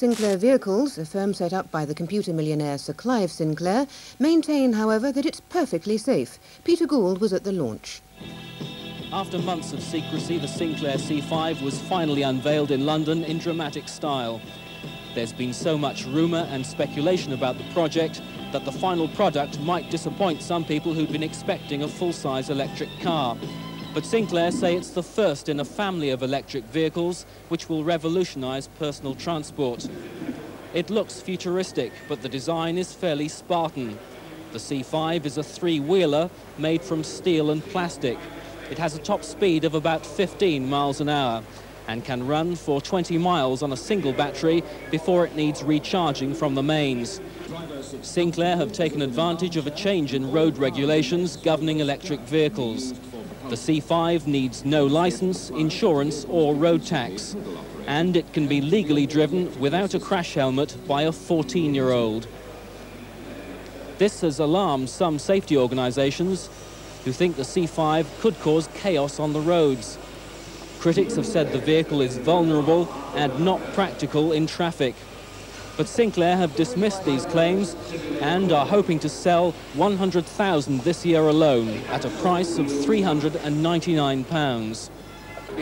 Sinclair Vehicles, a firm set up by the computer millionaire Sir Clive Sinclair, maintain, however, that it's perfectly safe. Peter Gould was at the launch. After months of secrecy, the Sinclair C5 was finally unveiled in London in dramatic style. There's been so much rumour and speculation about the project that the final product might disappoint some people who'd been expecting a full-size electric car. But Sinclair say it's the first in a family of electric vehicles which will revolutionise personal transport. It looks futuristic, but the design is fairly Spartan. The C5 is a three-wheeler made from steel and plastic. It has a top speed of about 15 miles an hour and can run for 20 miles on a single battery before it needs recharging from the mains. Sinclair have taken advantage of a change in road regulations governing electric vehicles. The C5 needs no licence, insurance or road tax, and it can be legally driven without a crash helmet by a 14-year-old. This has alarmed some safety organisations who think the C5 could cause chaos on the roads. Critics have said the vehicle is vulnerable and not practical in traffic. But Sinclair have dismissed these claims and are hoping to sell 100,000 this year alone at a price of £399.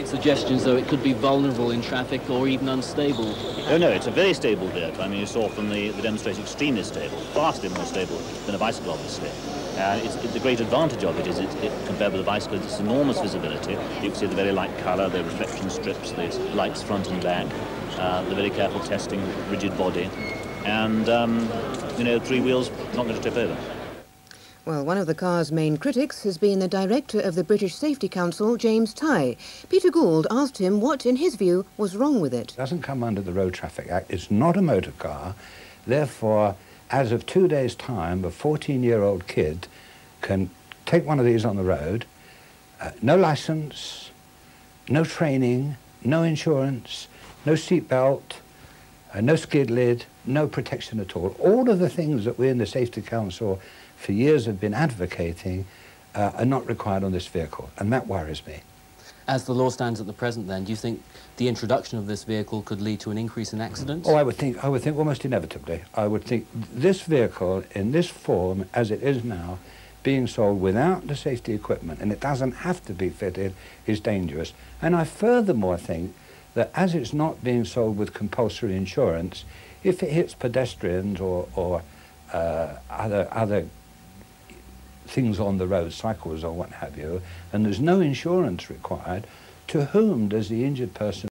Suggestions, though, it could be vulnerable in traffic or even unstable. Oh no, it's a very stable vehicle. I mean, you saw from the demonstration, extremely stable, vastly more stable than a bicycle, obviously. The great advantage of it is, compared with a bicycle, it's enormous visibility. You can see the very light colour, the reflection strips, the lights front and back, the very careful testing, rigid body, and, you know, three wheels, not going to tip over. Well, one of the car's main critics has been the director of the British Safety Council, James Tighe. Peter Gould asked him what, in his view, was wrong with it. It doesn't come under the Road Traffic Act. It's not a motor car. Therefore, as of 2 days' time, a 14-year-old kid can take one of these on the road, no licence, no training, no insurance, no seatbelt, no skid lid, no protection at all. All of the things that we in the Safety Council for years have been advocating are not required on this vehicle, and that worries me. As the law stands at the present, then, do you think the introduction of this vehicle could lead to an increase in accidents? Oh, I would think almost inevitably. I would think this vehicle, in this form, as it is now, being sold without the safety equipment, and it doesn't have to be fitted, is dangerous. And I furthermore think that as it's not being sold with compulsory insurance, if it hits pedestrians or other things on the road, cycles or what have you, and there's no insurance required, to whom does the injured person